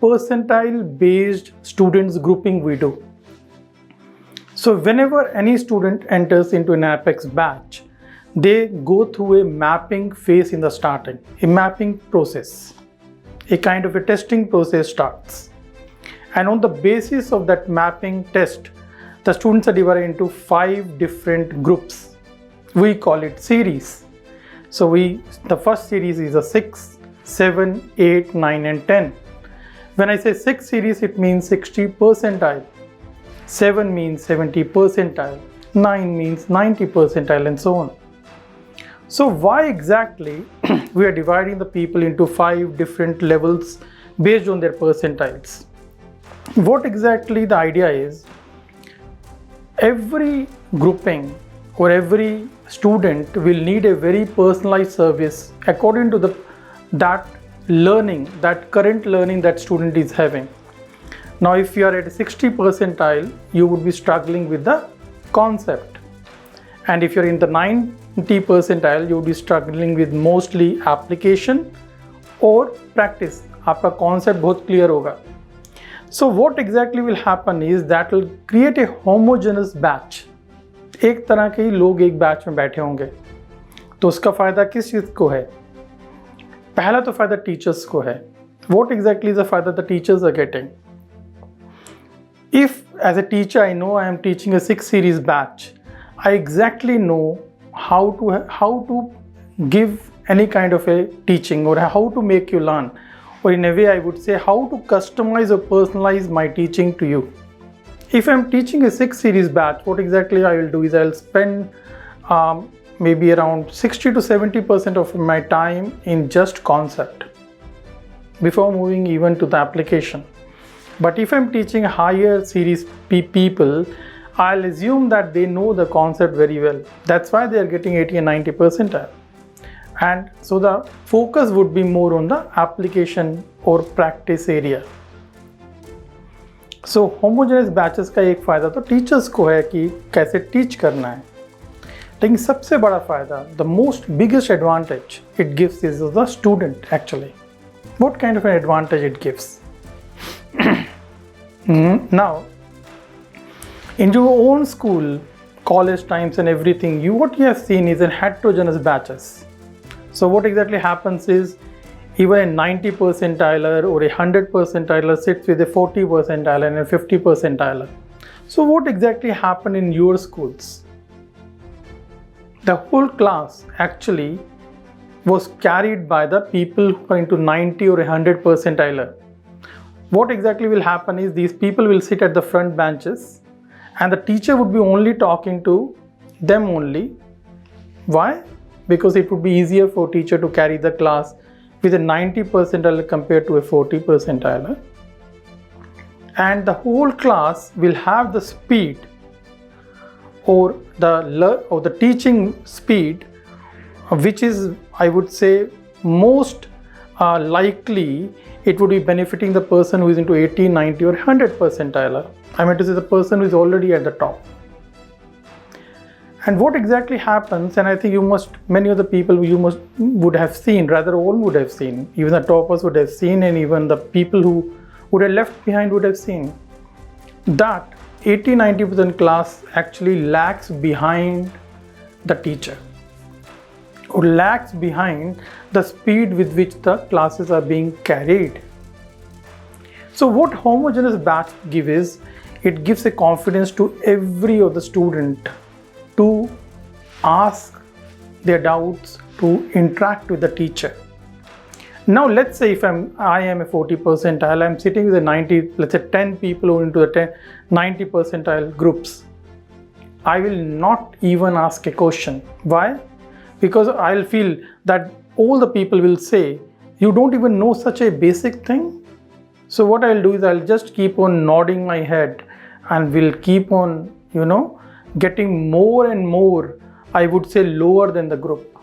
percentile-based students grouping we do. So whenever any student enters into an Apex batch, they go through a mapping phase in the starting, a mapping process, a kind of a testing process starts. And on the basis of that mapping test, the students are divided into 5 different groups. We call it series. So the first series is a 6, 7, 8, 9 and 10. When I say 6 series, it means 60 percentile. 7 means 70 percentile. 9 means 90 percentile and so on. So why exactly we are dividing the people into 5 different levels based on their percentiles? What exactly the idea is, every grouping or every student will need a very personalized service according to that current learning that student is having. Now if you are at 60 percentile, you would be struggling with the concept, and if you're in the 90 percentile, you would be struggling with mostly application or practice. आपका concept बहुत clear होगा. So what exactly will happen is that will create a homogeneous batch. एक तरह के ही लोग एक batch में बैठे होंगे. तो उसका फ़ायदा किस चीज़ को है? पहला तो फ़ायदा टीचर्स को है. What exactly is the फायदा the teachers are getting? If as a teacher I know I am teaching a 6 series batch, I exactly know how to give any kind of a teaching or how to make you learn, or in a way I would say how to customize or personalize my teaching to you. If I'm teaching a 6 series batch, what exactly I will do is I'll spend maybe around 60 to 70% of my time in just concept before moving even to the application. But if I'm teaching higher series people, I'll assume that they know the concept very well. That's why they are getting 80 and 90 percentile. And so the focus would be more on the application or practice area. So homogeneous batches का एक फ़ायदा तो teachers को है कि कैसे teach करना है. लेकिन सबसे बड़ा फ़ायदा, the most biggest advantage it gives is the student actually. What kind of an advantage it gives? Now, in your own school, college times and everything, what you have seen is in heterogeneous batches. So what exactly happens is, even a 90 percentiler or a 100 percentiler sits with a 40 percentiler and a 50 percentiler. So what exactly happened in your schools? The whole class actually was carried by the people who are into 90 or 100 percentiler. What exactly will happen is these people will sit at the front benches and the teacher would be only talking to them only. Why? Because it would be easier for teacher to carry the class with a 90 percentile compared to a 40 percentile. And the whole class will have the speed or the teaching speed, which is, I would say, most likely it would be benefiting the person who is into 80, 90 or 100 percentile. I mean to say the person who is already at the top. And what exactly happens, and I think many of the people would have seen, rather all would have seen, even the toppers would have seen, and even the people who would have left behind would have seen, that 80-90% class actually lags behind the teacher, or lags behind the speed with which the classes are being carried. So what homogeneous batch gives is, it gives a confidence to every of the student to ask their doubts, to interact with the teacher. Now let's say if I am a 40 percentile, I'm sitting with a 90, let's say 10 people who are into the 90 percentile groups. I will not even ask a question. Why? Because I'll feel that all the people will say, you don't even know such a basic thing. So what I'll do is I'll just keep on nodding my head and will keep on, getting more and more, I would say, lower than the group.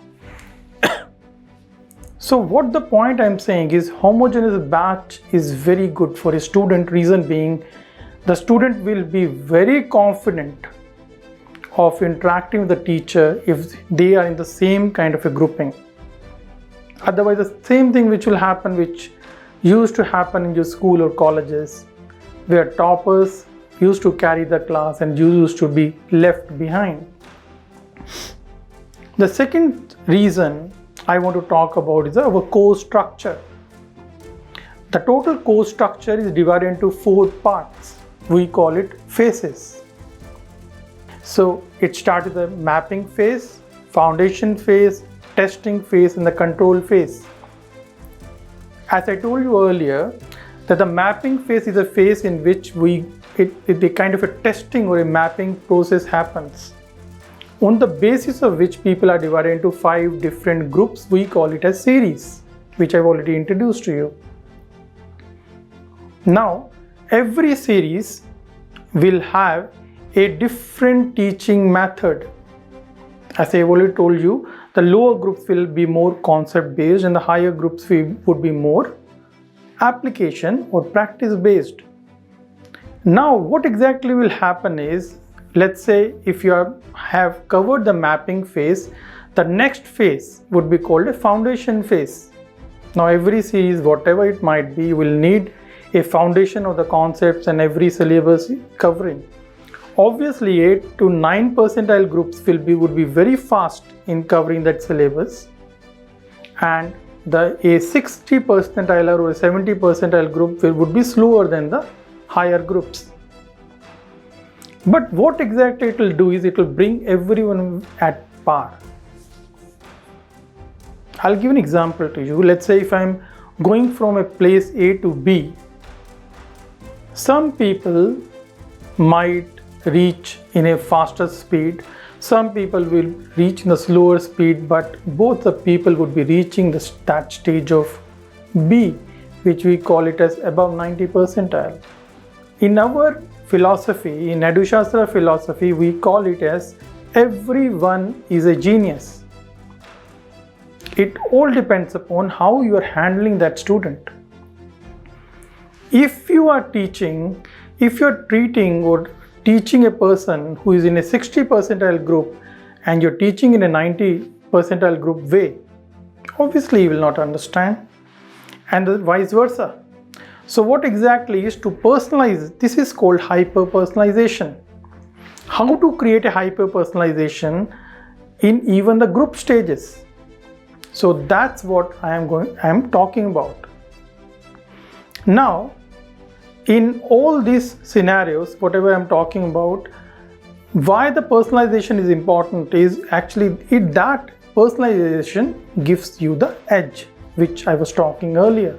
So what the point I'm saying is, homogeneous batch is very good for a student. Reason being, the student will be very confident of interacting with the teacher if they are in the same kind of a grouping. Otherwise, the same thing which will happen, which used to happen in your school or colleges, where toppers used to carry the class and you used to be left behind. The second reason I want to talk about is our course structure. The total course structure is divided into 4 parts. We call it phases. So it starts with the mapping phase, foundation phase, testing phase, and the control phase. As I told you earlier, that the mapping phase is a phase in which a kind of a testing or a mapping process happens, on the basis of which people are divided into 5 different groups. We call it as series, which I've already introduced to you. Now, every series will have a different teaching method. As I've already told you, the lower groups will be more concept based and the higher groups would be more application or practice based. Now, what exactly will happen is, let's say if you have covered the mapping phase, the next phase would be called a foundation phase. Now, every series, whatever it might be, will need a foundation of the concepts and every syllabus covering. Obviously, 8 to 9 percentile groups would be very fast in covering that syllabus, and a 60 percentile or a 70 percentile group would be slower than the higher groups. But what exactly it will do is it will bring everyone at par. I'll give an example to you. Let's say if I'm going from a place A to B, some people might reach in a faster speed, some people will reach in a slower speed, but both the people would be reaching that stage of B, which we call it as above 90 percentile. In our philosophy, in Edushastra philosophy, we call it as everyone is a genius. It all depends upon how you are handling that student. If you are treating or teaching a person who is in a 60 percentile group and you're teaching in a 90 percentile group way, obviously he will not understand, and vice versa. So what exactly is to personalize? This is called hyper-personalization. How to create a hyper-personalization in even the group stages. So that's what I am talking about. Now, in all these scenarios, whatever I'm talking about, why the personalization is important is actually that personalization gives you the edge, which I was talking earlier.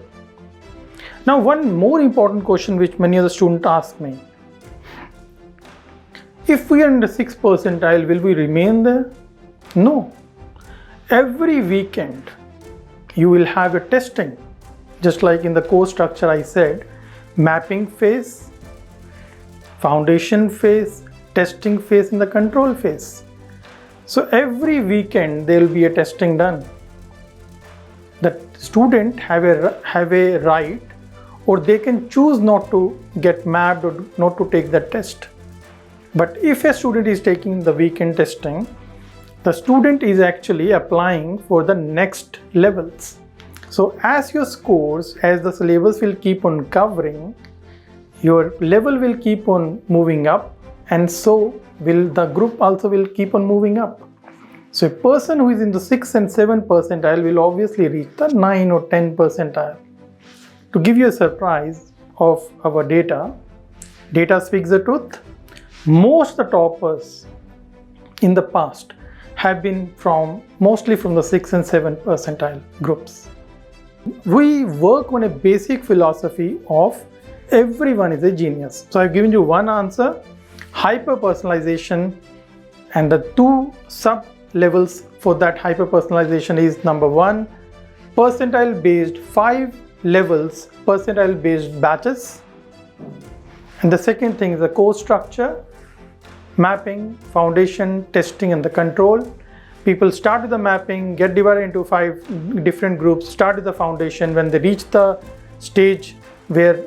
Now, one more important question which many of the students ask me: if we are in the 6th percentile, will we remain there? No. Every weekend you will have a testing, just like in the course structure I said, mapping phase, foundation phase, testing phase, and the control phase. So every weekend there will be a testing done. The student have a right, or they can choose not to get mapped or not to take the test. But if a student is taking the weekend testing, the student is actually applying for the next levels. So as your scores, as the syllabus will keep on covering, your level will keep on moving up, and so will the group also will keep on moving up. So a person who is in the 6th and 7th percentile will obviously reach the 9 or 10 percentile. To give you a surprise of our data speaks the truth. Most of the toppers in the past have been mostly from the 6th and 7th percentile groups. We work on a basic philosophy of everyone is a genius. So I've given you one answer, hyper-personalization, and the 2 sub-levels for that hyper-personalization is: number 1, percentile-based 5 levels, percentile-based batches, and the second thing is the course structure, mapping, foundation, testing, and the control. People start with the mapping, get divided into 5 different groups, start with the foundation. When they reach the stage where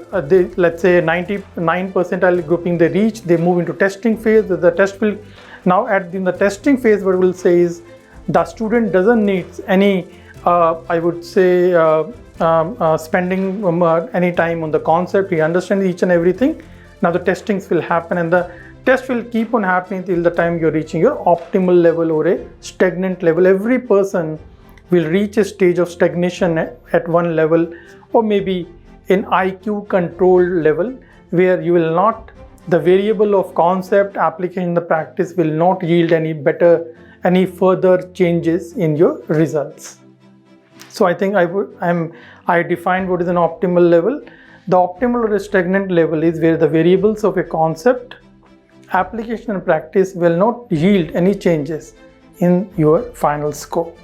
let's say 99 percentile grouping they reach, they move into testing phase. The test will now in the testing phase, what we'll say is the student doesn't need any I would say spending any time on the concept. He understands each and everything. Now the testings will happen, and the test will keep on happening till the time you're reaching your optimal level or a stagnant level. Every person will reach a stage of stagnation at one level, or maybe an IQ controlled level, where you will not, the variable of concept application in the practice will not yield any further changes in your results. So I think I defined what is an optimal level. The optimal or a stagnant level is where the variables of a concept, application and practice will not yield any changes in your final score.